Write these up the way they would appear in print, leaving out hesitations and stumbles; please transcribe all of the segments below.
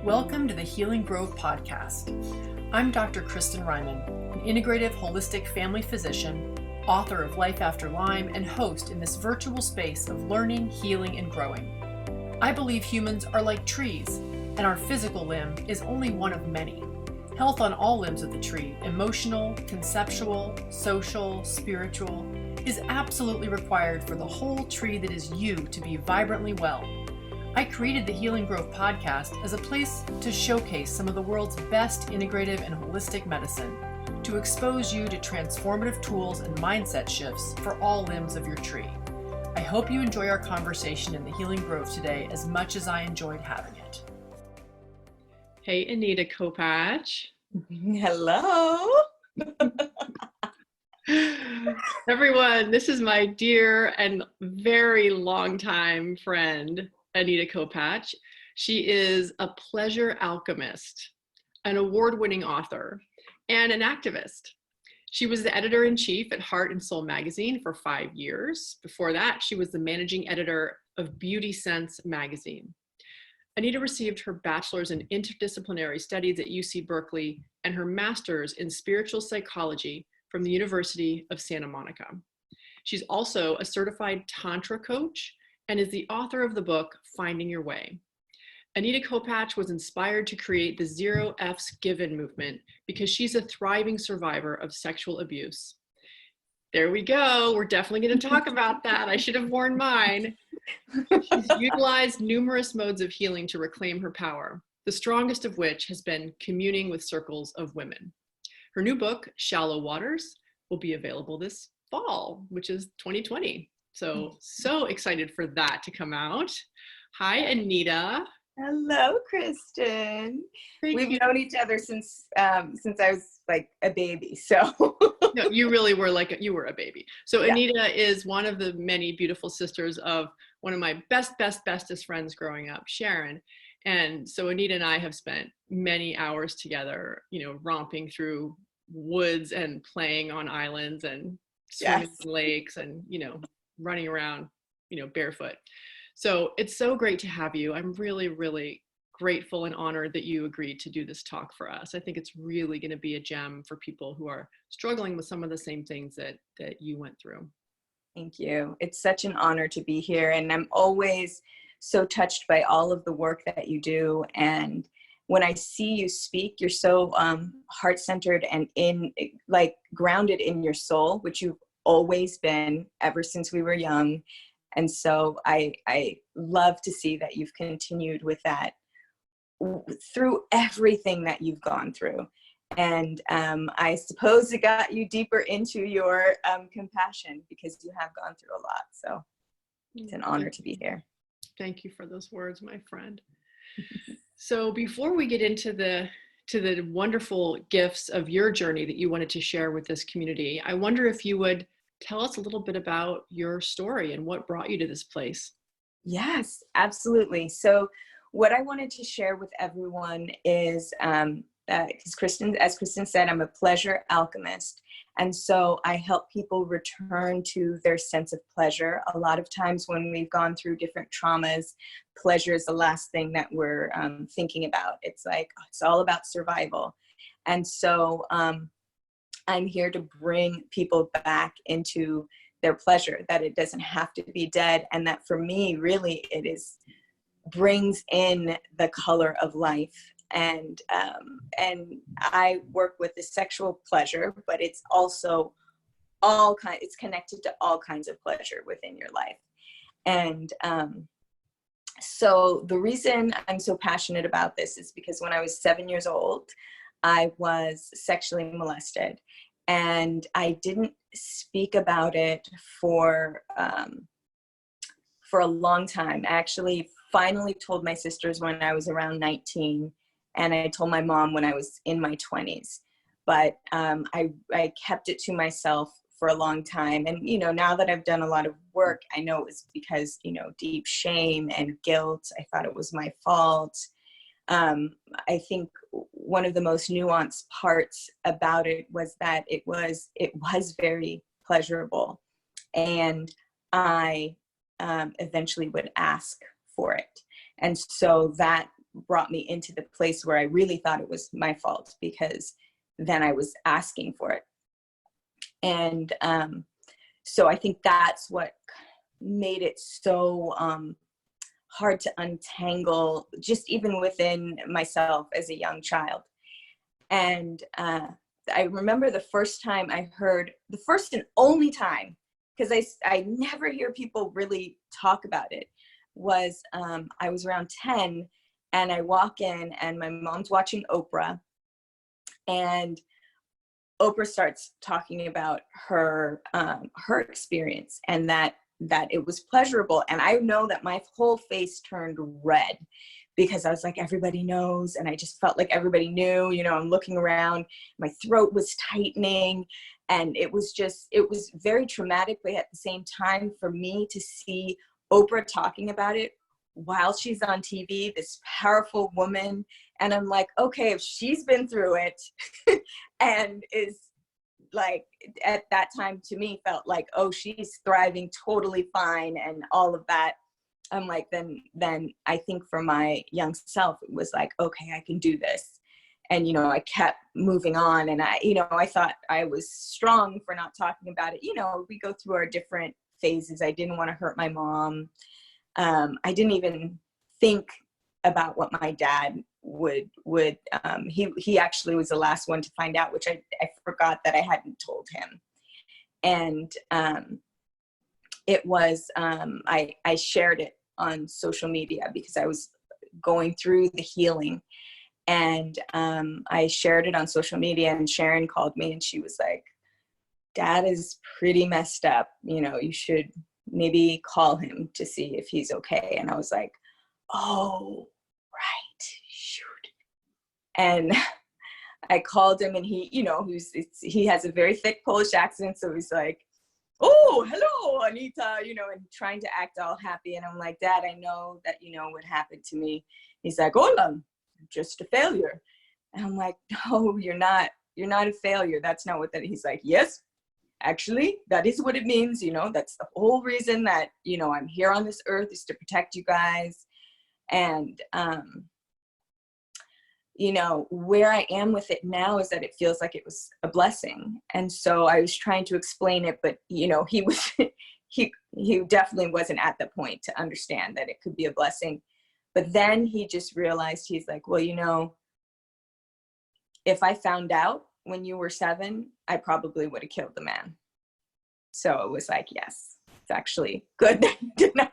Welcome to the Healing Grove podcast. I'm Dr. Kristin, an integrative holistic family physician, author of Life After Lyme, and host in this virtual space of learning, healing, and growing. I believe humans are like trees, and our physical limb is only one of many. Health on all limbs of the tree, emotional, conceptual, social, spiritual, is absolutely required for the whole tree that is you to be vibrantly well. I created the Healing Grove podcast as a place to showcase some of the world's best integrative and holistic medicine, to expose you to transformative tools and mindset shifts for all limbs of your tree. I hope you enjoy our conversation in the Healing Grove today as much as I enjoyed having it. Hey, Anita Kopacz. Hello. Everyone, this is my dear and very long-time friend, Anita Kopacz. She is a pleasure alchemist, an award-winning author, and an activist. She was the editor-in-chief at Heart and Soul magazine for 5 years. Before that, she was the managing editor of Beauty Sense magazine. Anita received her bachelor's in interdisciplinary studies at UC Berkeley and her master's in spiritual psychology from the University of Santa Monica. She's also a certified Tantra coach and is the author of the book, Finding Your Way. Anita Kopacz was inspired to create the Zero F's Given movement because she's a thriving survivor of sexual abuse. There we go. We're definitely going to talk about that. I should have worn mine. She's utilized numerous modes of healing to reclaim her power, the strongest of which has been communing with circles of women. Her new book, Shallow Waters, will be available this fall, which is 2020. So excited for that to come out. Hi, Anita. Hello, Kristin. We've known each other since I was like a baby. So no, you really were you were a baby. So yeah. Anita is one of the many beautiful sisters of one of my bestest friends growing up, Sharon. And so Anita and I have spent many hours together, romping through woods and playing on islands and swimming in lakes and, running around, barefoot. So it's so great to have you. I'm really, really grateful and honored that you agreed to do this talk for us. I think it's really going to be a gem for people who are struggling with some of the same things that you went through. Thank you. It's such an honor to be here. And I'm always so touched by all of the work that you do. And when I see you speak, you're so heart-centered and grounded in your soul, which you've always been ever since we were young. And so I love to see that you've continued with that through everything that you've gone through. And I suppose it got you deeper into your compassion because you have gone through a lot. So it's an honor to be here. Thank you for those words, my friend. So before we get into the wonderful gifts of your journey that you wanted to share with this community, I wonder if you would tell us a little bit about your story and what brought you to this place. Yes, absolutely. So what I wanted to share with everyone is, because as Kristin said, I'm a pleasure alchemist. And so I help people return to their sense of pleasure. A lot of times when we've gone through different traumas, pleasure is the last thing that we're thinking about. It's like, it's all about survival. And so I'm here to bring people back into their pleasure, that it doesn't have to be dead. And that for me, really, brings in the color of life. And I work with the sexual pleasure, but it's also it's connected to all kinds of pleasure within your life. And so the reason I'm so passionate about this is because when I was 7 years old, I was sexually molested, and I didn't speak about it for a long time. I actually finally told my sisters when I was around 19, and I told my mom when I was in my 20s. But I kept it to myself for a long time. And, now that I've done a lot of work, I know it was because, deep shame and guilt. I thought it was my fault. I think one of the most nuanced parts about it was that it was very pleasurable. And I eventually would ask for it. And so that brought me into the place where I really thought it was my fault, because then I was asking for it. And so I think that's what made it so hard to untangle, just even within myself as a young child. And I remember the first time I heard, the first and only time, because I never hear people really talk about it, was I was around 10, and I walk in and my mom's watching Oprah, and Oprah starts talking about her experience, and that it was pleasurable. And I know that my whole face turned red, because I was like, everybody knows. And I just felt like everybody knew, you know, I'm looking around, my throat was tightening, and it was very traumatic. But at the same time, for me to see Oprah talking about it while she's on TV, this powerful woman, and I'm like, okay, if she's been through it and is like, at that time to me felt like, oh, she's thriving totally fine and all of that. I'm like, then I think for my young self, it was like, okay, I can do this. And, you know, I kept moving on, and I thought I was strong for not talking about it. You know, we go through our different phases. I didn't want to hurt my mom. I didn't even think about what my dad would he actually was the last one to find out, which I forgot that I hadn't told him. And it was I shared it on social media because I was going through the healing, and I shared it on social media, and Sharon called me and she was like, Dad is pretty messed up, you know, you should maybe call him to see if he's okay. And I was like, oh, right, shoot. And I called him, and he, you know, he has a very thick Polish accent. So he's like, oh, hello, Anita, you know, and trying to act all happy. And I'm like, Dad, I know that you know what happened to me. He's like, oh, I'm just a failure. And I'm like, no, you're not a failure. That's not what that. He's like, yes, actually, that is what it means. You know, that's the whole reason that, you know, I'm here on this earth, is to protect you guys. And, you know, where I am with it now is that it feels like it was a blessing. And so I was trying to explain it, but, you know, he definitely wasn't at the point to understand that it could be a blessing. But then he just realized, he's like, well, you know, if I found out when you were 7, I probably would have killed the man. So it was like, yes, it's actually good that you did not,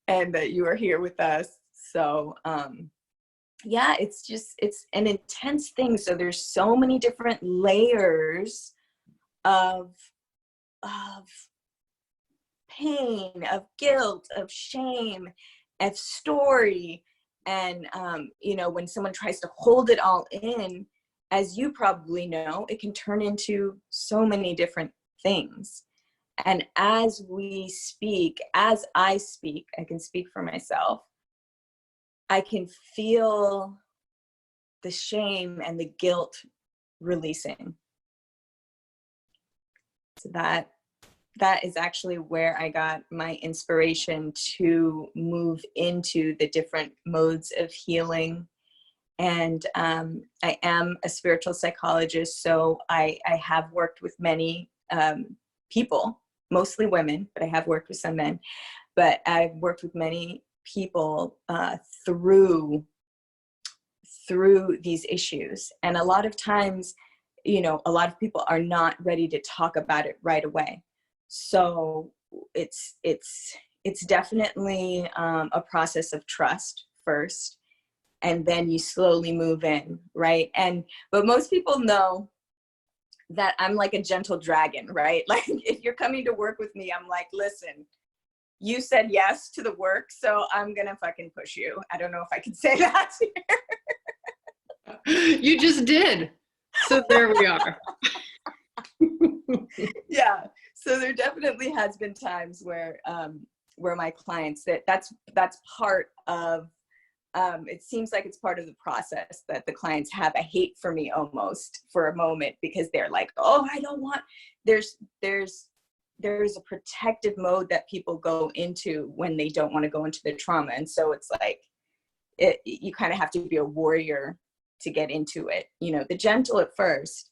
and that you are here with us. So, yeah, it's an intense thing. So there's so many different layers of pain, of guilt, of shame, of story. And, you know, when someone tries to hold it all in, as you probably know, it can turn into so many different things. And as we speak, as I speak, I can speak for myself, I can feel the shame and the guilt releasing. So that is actually where I got my inspiration to move into the different modes of healing. And I am a spiritual psychologist, so I have worked with many people, mostly women, but I have worked with some men. But I've worked with many people through these issues. And a lot of times, you know, a lot of people are not ready to talk about it right away. So it's definitely a process of trust first, and then you slowly move in, right? But most people know that I'm like a gentle dragon, right? Like, if you're coming to work with me, I'm like, listen, you said yes to the work, so I'm gonna fucking push you. I don't know if I can say that here. You just did. So there we are. Yeah. So there definitely has been times where my clients, that's part of, it seems like it's part of the process that the clients have a hate for me almost for a moment, because they're like, oh, I don't want, there's a protective mode that people go into when they don't want to go into their trauma. And so it's like, you kind of have to be a warrior to get into it, you know, the gentle at first,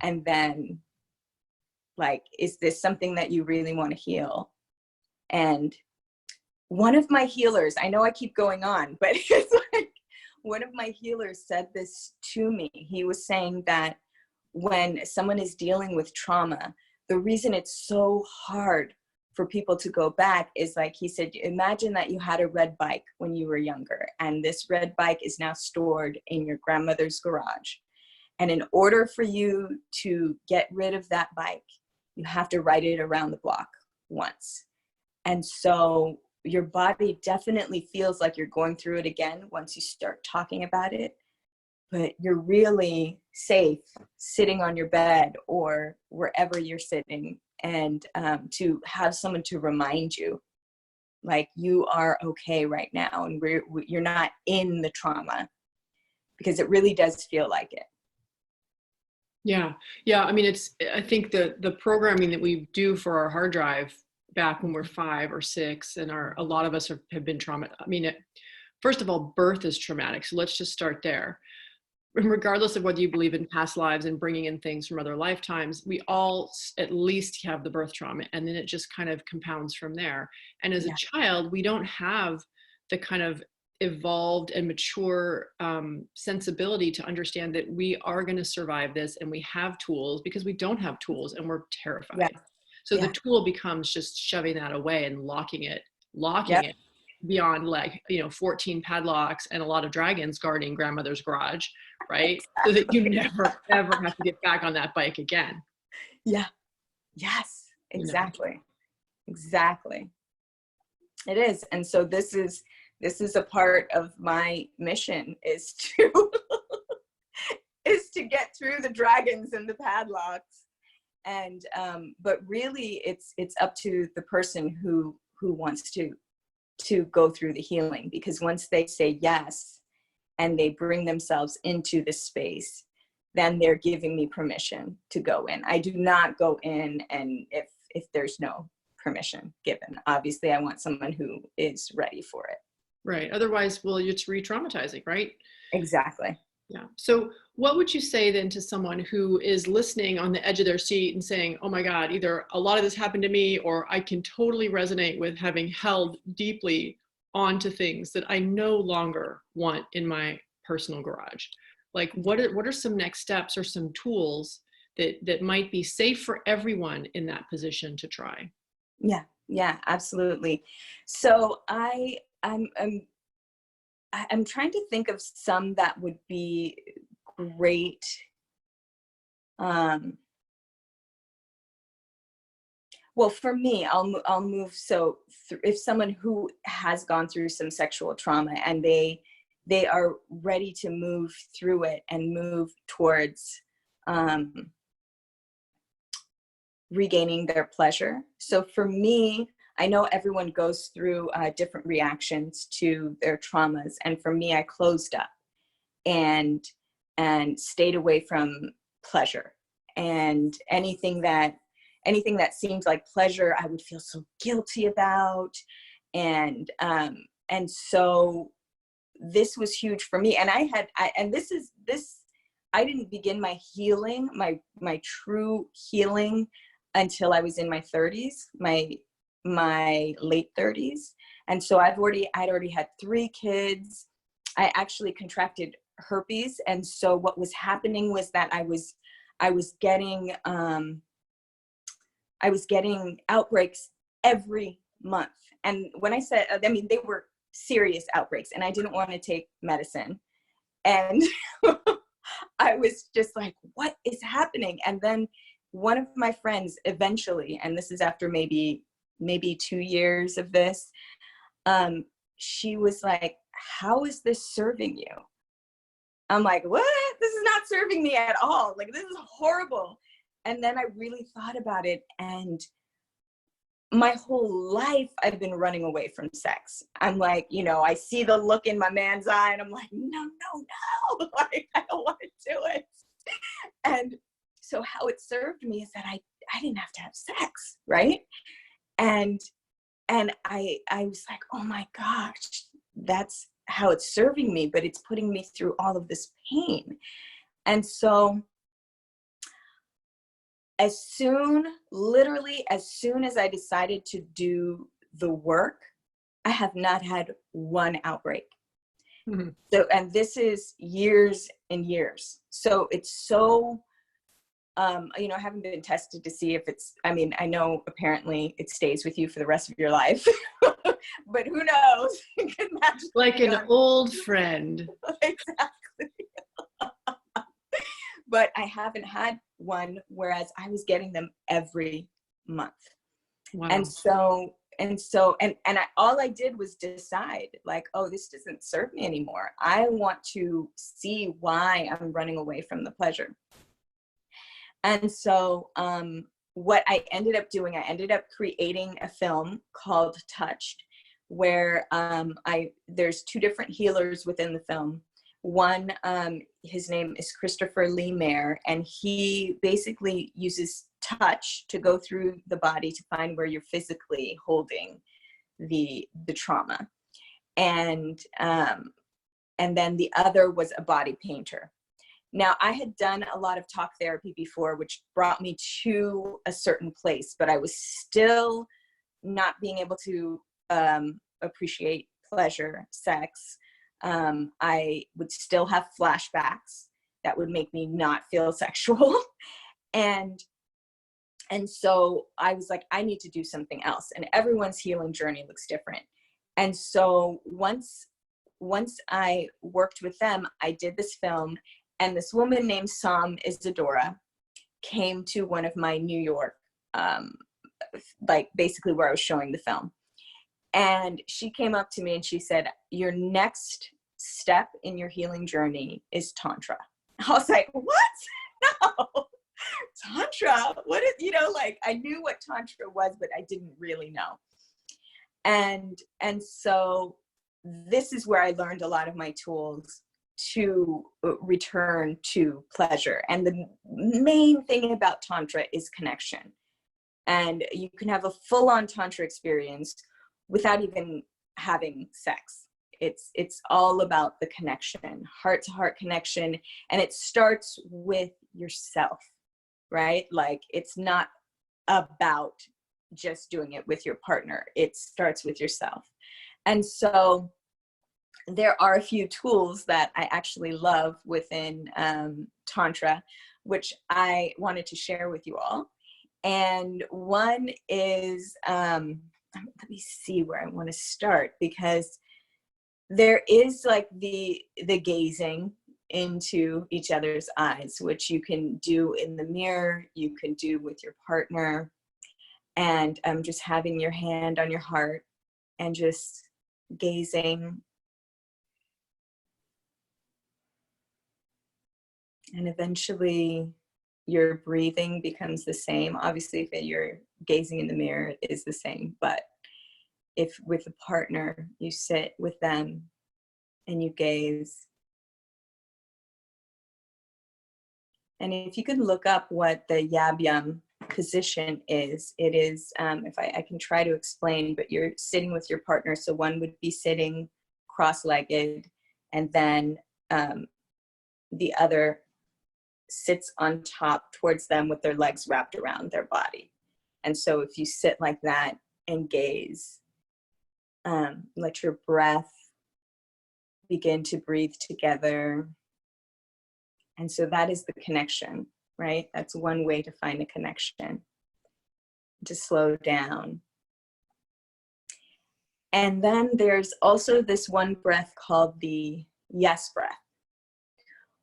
and then like, is this something that you really want to heal? And one of my healers, I know I keep going on, but it's like, one of my healers said this to me. He was saying that when someone is dealing with trauma, the reason it's so hard for people to go back is, like he said, imagine that you had a red bike when you were younger, and this red bike is now stored in your grandmother's garage. And in order for you to get rid of that bike, you have to ride it around the block once. And so your body definitely feels like you're going through it again once you start talking about it, but you're really safe sitting on your bed or wherever you're sitting, and to have someone to remind you, like, you are okay right now, and you're not in the trauma, because it really does feel like it. Yeah. I mean, I think the programming that we do for our hard drive back when we're 5 or 6, and a lot of us have been traumatized. I mean, first of all, birth is traumatic. So let's just start there. Regardless of whether you believe in past lives and bringing in things from other lifetimes, we all at least have the birth trauma, and then it just kind of compounds from there. And as a child, we don't have the kind of evolved and mature sensibility to understand that we are going to survive this, and we have tools, because we don't have tools and we're terrified. So the tool becomes just shoving that away and locking it beyond, like, 14 padlocks and a lot of dragons guarding grandmother's garage, right? So that you never, ever have to get back on that bike again. Yeah. Yes, exactly. Exactly. It is. And so this is a part of my mission, is to get through the dragons and the padlocks. And but really it's up to the person who wants to go through the healing, because once they say yes and they bring themselves into the space, then they're giving me permission to go in. I do not go in and if there's no permission given. Obviously, I want someone who is ready for it. Right. Otherwise, well, it's re-traumatizing, right? Exactly. Yeah. So what would you say then to someone who is listening on the edge of their seat and saying, oh my God, either a lot of this happened to me, or I can totally resonate with having held deeply onto things that I no longer want in my personal garage? Like, what are some next steps or some tools that might be safe for everyone in that position to try? Yeah, absolutely. So I'm trying to think of some that would be great. Well, for me, I'll move. So if someone who has gone through some sexual trauma and they are ready to move through it and move towards regaining their pleasure. So for me, I know everyone goes through different reactions to their traumas. And for me, I closed up and stayed away from pleasure, and anything that seemed like pleasure, I would feel so guilty about. And so this was huge for me. And I didn't begin my healing, my true healing, until I was in my 30s, my late 30s. And so I'd already had 3 kids. I actually contracted herpes. And so what was happening was that I was getting outbreaks every month. And when I said, I mean, they were serious outbreaks, and I didn't want to take medicine. And I was just like, what is happening? And then one of my friends eventually, and this is after maybe 2 years of this, she was like, how is this serving you? I'm like, what? This is not serving me at all. Like, this is horrible. And then I really thought about it, and my whole life I've been running away from sex. I'm like, I see the look in my man's eye, and I'm like, no, like, I don't want to do it. And so how it served me is that I didn't have to have sex, right? And I was like, oh my gosh, that's how it's serving me, but it's putting me through all of this pain. And so literally as soon as I decided to do the work, I have not had one outbreak. Mm-hmm. So, and this is years and years. So it's so, you know, I haven't been tested to see if it's, I mean, I know apparently it stays with you for the rest of your life, but who knows? Like an old friend. Exactly. But I haven't had one, whereas I was getting them every month. Wow. All I did was decide, like, oh, this doesn't serve me anymore. I want to see why I'm running away from the pleasure. And so what I ended up doing, I ended up creating a film called Touched, where there's two different healers within the film. One, his name is Christopher Lee Mayer, and he basically uses touch to go through the body to find where you're physically holding the trauma. And then the other was a body painter. Now, I had done a lot of talk therapy before, which brought me to a certain place, but I was still not being able to appreciate pleasure, sex. I would still have flashbacks that would make me not feel sexual. And so I was like, I need to do something else. And everyone's healing journey looks different. And so once I worked with them, I did this film. And this woman named Sam Isadora came to one of my New York, like basically where I was showing the film. And she came up to me and she said, your next step in your healing journey is Tantra. I was like, what? No, Tantra? What is, you know, like I knew what Tantra was, but I didn't really know. And so this is where I learned a lot of my tools to return to pleasure. And the main thing about Tantra is connection. And you can have a full-on Tantra experience without even having sex. It's all about the connection, heart-to-heart connection. And it starts with yourself, right? Like it's not about just doing it with your partner. It starts with yourself. And so there are a few tools that I actually love within Tantra, which I wanted to share with you all. And one is, let me see where I want to start, because there is like the gazing into each other's eyes, which you can do in the mirror, you can do with your partner, and just having your hand on your heart and just gazing. And eventually your breathing becomes the same. Obviously, if you're gazing in the mirror, it is the same. But if with a partner, you sit with them and you gaze. And if you can look up what the Yab Yum position is, it is, if I can try to explain, but you're sitting with your partner. So one would be sitting cross-legged, and then the other sits on top towards them with their legs wrapped around their body. And so if you sit like that and gaze, let your breath begin to breathe together. And so that is the connection, right? That's one way to find a connection, to slow down. And then there's also this one breath called the yes breath,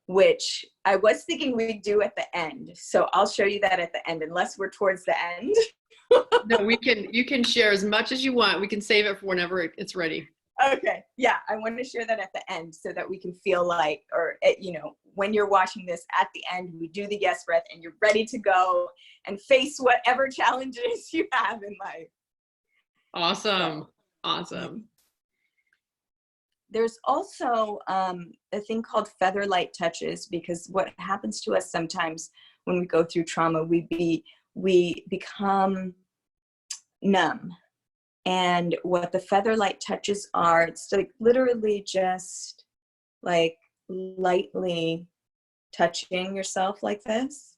which I was thinking we'd do at the end. So I'll show you that at the end, unless we're towards the end. No, you can share as much as you want. We can save it for whenever it's ready. Okay. Yeah. I want to share that at the end so that we can feel like, or, you know, when you're watching this at the end, we do the yes breath and you're ready to go and face whatever challenges you have in life. Awesome. So, awesome. There's also a thing called feather light touches, because what happens to us sometimes when we go through trauma, we become numb, And what the feather light touches are, it's like literally just like lightly touching yourself like this.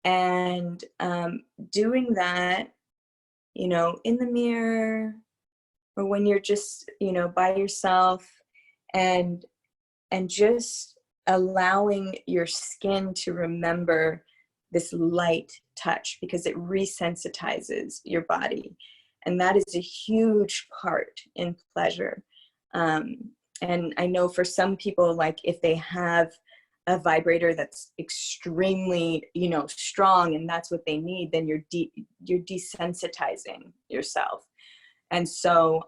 And doing that, you know, in the mirror, or when you're just, you know, by yourself, and just allowing your skin to remember this light touch, because it resensitizes your body. And that is a huge part in pleasure. And I know for some people, like if they have a vibrator that's extremely, you know, strong, and that's what they need, then you're desensitizing yourself. And so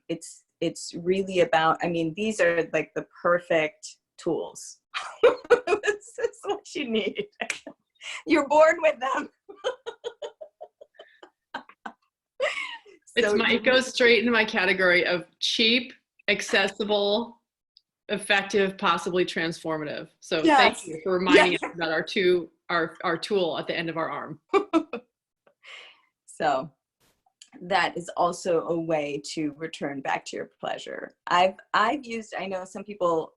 it's really about, I mean, these are like the perfect tools. This is what you need. You're born with them. It goes straight into my category of cheap, accessible, effective, possibly transformative. So yes. Thank you for reminding us about our tool at the end of our arm. So that is also a way to return back to your pleasure. I've used, I know some people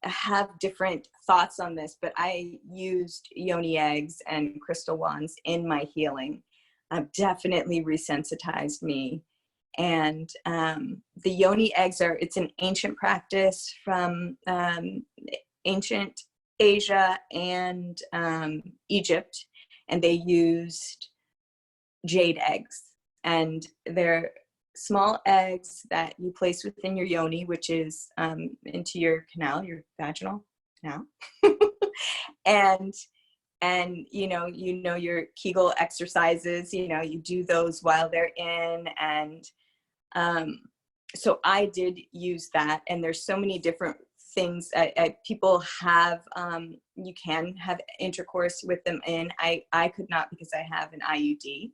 have different thoughts on this, but I used yoni eggs and crystal wands in my healing. Definitely resensitized me. And the yoni eggs it's an ancient practice from ancient Asia and Egypt, and they used jade eggs, and they're small eggs that you place within your yoni, which is into your canal, your vaginal canal. and you know your Kegel exercises, you know, you do those while they're in. And so I did use that, and there's so many different things people have. You can have intercourse with them in. I could not, because I have an IUD.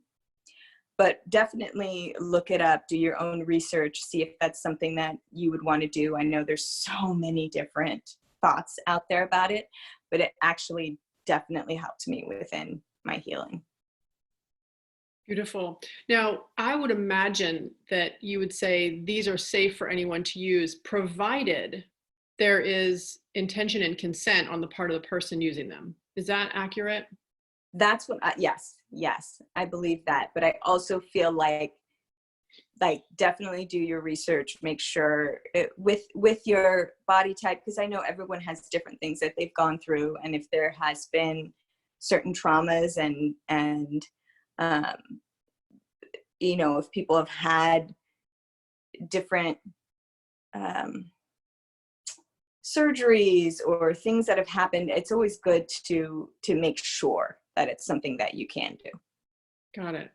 But definitely look it up, do your own research, see if that's something that you would want to do. I know there's so many different thoughts out there about it, but it actually definitely helped me within my healing. Beautiful. Now, I would imagine that you would say these are safe for anyone to use, provided there is intention and consent on the part of the person using them. Is that accurate? That's what yes, I believe that. But I also feel like definitely do your research, make sure with your body type, because I know everyone has different things that they've gone through, and if there has been certain traumas and you know, if people have had different surgeries or things that have happened, it's always good to make sure that it's something that you can do. Got it.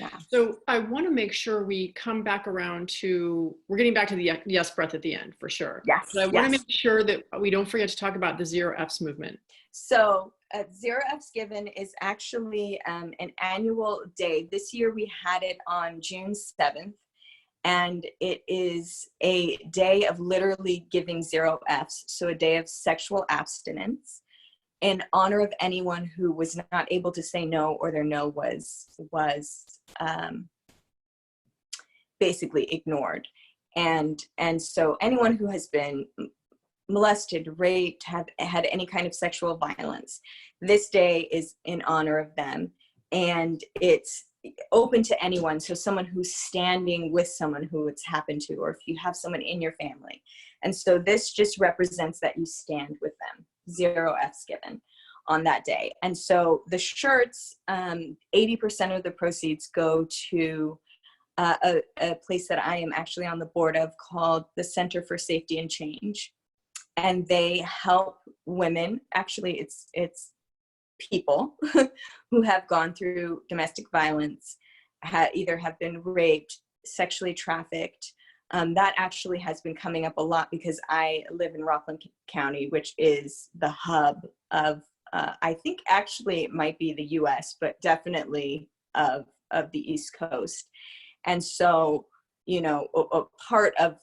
Yeah. So I want to make sure we come back around to, we're getting back to the yes breath at the end for sure. Yes. But I want to make sure that we don't forget to talk about the 0Fs movement. So 0Fs Given is actually an annual day. This year we had it on June 7th. And it is a day of literally giving 0Fs. So a day of sexual abstinence in honor of anyone who was not able to say no, or their no was basically ignored. And so anyone who has been molested, raped, have had any kind of sexual violence, this day is in honor of them. And it's open to anyone. So someone who's standing with someone who it's happened to, or if you have someone in your family. And so this just represents that you stand with them. 0Fs Given on that day. And so the shirts, 80% of the proceeds go to a place that I am actually on the board of called the Center for Safety and Change. And they help women, actually it's people who have gone through domestic violence, either have been raped, sexually trafficked. That actually has been coming up a lot because I live in Rockland County, which is the hub of, I think actually it might be the US, but definitely of the East Coast. And so, you know, a part of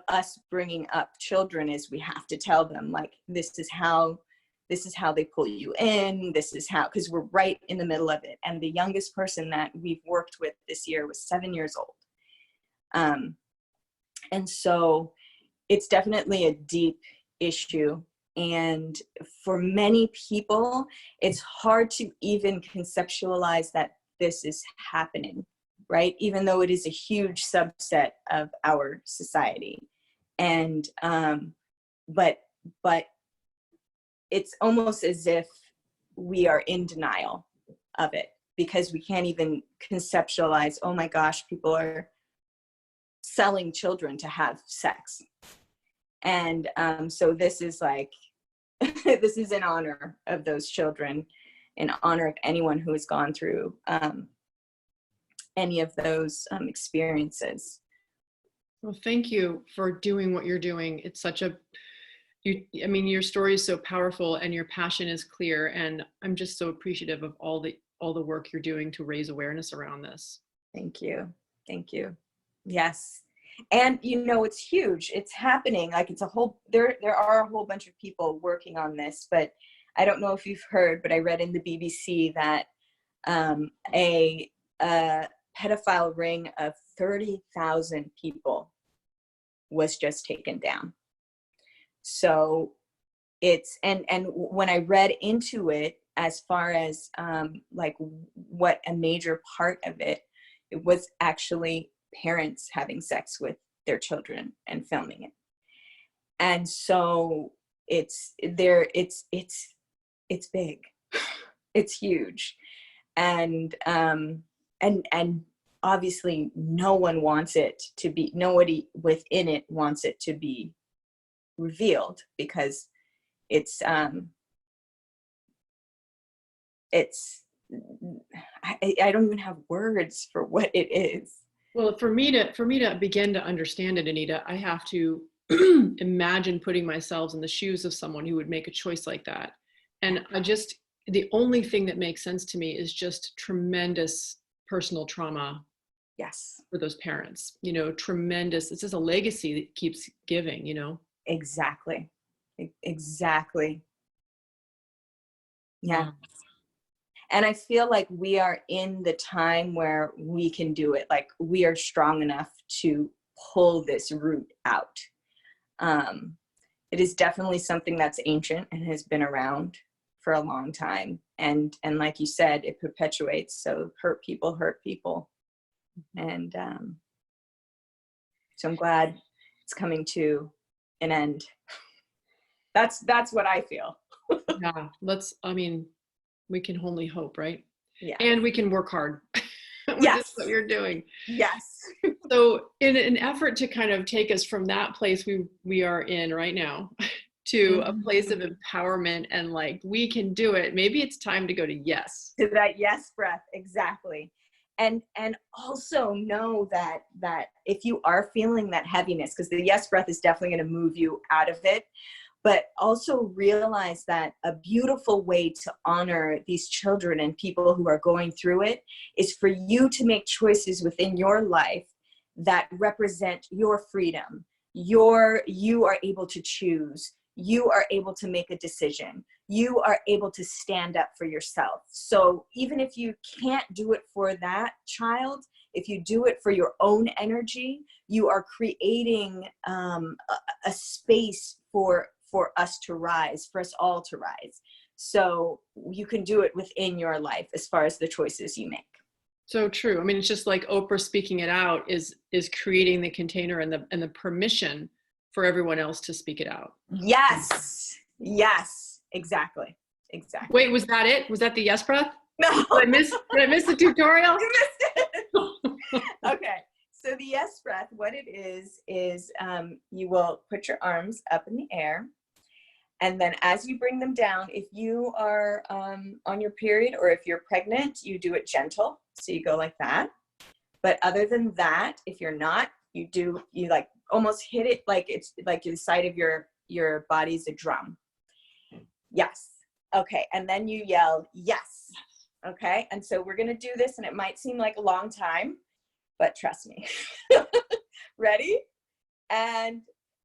us bringing up children is we have to tell them, like, this is how this is how they pull you in. This is how, because we're right in the middle of it. And the youngest person that we've worked with this year was 7 years old. And so it's definitely a deep issue. And for many people, it's hard to even conceptualize that this is happening, right? Even though it is a huge subset of our society. And, but it's almost as if we are in denial of it because we can't even conceptualize, oh my gosh, people are selling children to have sex. And so this is like, this is in honor of those children, in honor of anyone who has gone through any of those experiences. Well, thank you for doing what you're doing. It's such a, I mean, your story is so powerful and your passion is clear. And I'm just so appreciative of all the work you're doing to raise awareness around this. Thank you. Thank you. Yes. And you know, it's huge. It's happening. Like it's a whole, there are a whole bunch of people working on this, but I don't know if you've heard, but I read in the BBC that a pedophile ring of 30,000 people was just taken down. So it's, and when I read into it, as far as like what a major part of it was actually parents having sex with their children and filming it. And so it's there, it's big, it's huge. And obviously no one wants it to be, nobody within it wants it to be revealed because it's I don't even have words for what it is. Well, for me to begin to understand it, Anita, I have to imagine putting myself in the shoes of someone who would make a choice like that. And the only thing that makes sense to me is just tremendous personal trauma. Yes. For those parents, you know, tremendous. It's just a legacy that keeps giving, you know? Exactly. Exactly. Yeah. Wow. And I feel like we are in the time where we can do it. Like we are strong enough to pull this root out. It is definitely something that's ancient and has been around for a long time. And like you said, it perpetuates. So hurt people hurt people. And so I'm glad it's coming to an end. That's what I feel. Yeah, I mean, we can only hope, right? Yeah. And we can work hard. Which Yes. is what you're doing. Yes. So in an effort to kind of take us from that place we are in right now to a place of empowerment and like, we can do it. Maybe it's time to go to yes. To that yes breath. Exactly. And also know that if you are feeling that heaviness, because the yes breath is definitely going to move you out of it, but also realize that a beautiful way to honor these children and people who are going through it is for you to make choices within your life that represent your freedom. You are able to choose. You are able to make a decision. You are able to stand up for yourself. So even if you can't do it for that child, if you do it for your own energy, you are creating a space for us to rise, for us all to rise. So you can do it within your life as far as the choices you make. So true. I mean, it's just like Oprah speaking it out is creating the container and the permission for everyone else to speak it out. Yes. Yes. Exactly. Exactly. Wait, was that it? Was that the yes breath? No. Did I miss the tutorial? You missed it. Okay. So the yes breath, what it is you will put your arms up in the air. And then as you bring them down, if you are on your period or if you're pregnant, you do it gentle. So you go like that. But other than that, if you're not, you like almost hit it like it's like the side of your body's a drum. Yes. Okay. And then you yell, yes. Okay. And so we're going to do this and it might seem like a long time, but trust me. Ready? And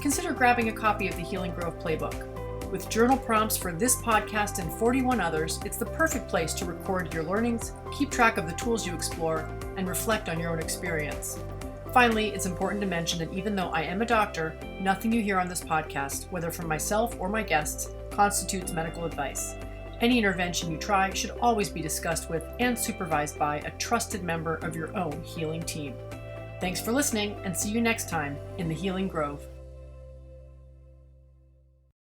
consider grabbing a copy of the Healing Grove Playbook. With journal prompts for this podcast and 41 others, it's the perfect place to record your learnings, keep track of the tools you explore, and reflect on your own experience. Finally, it's important to mention that even though I am a doctor, nothing you hear on this podcast, whether from myself or my guests, constitutes medical advice. Any intervention you try should always be discussed with and supervised by a trusted member of your own healing team. Thanks for listening, and see you next time in the Healing Grove.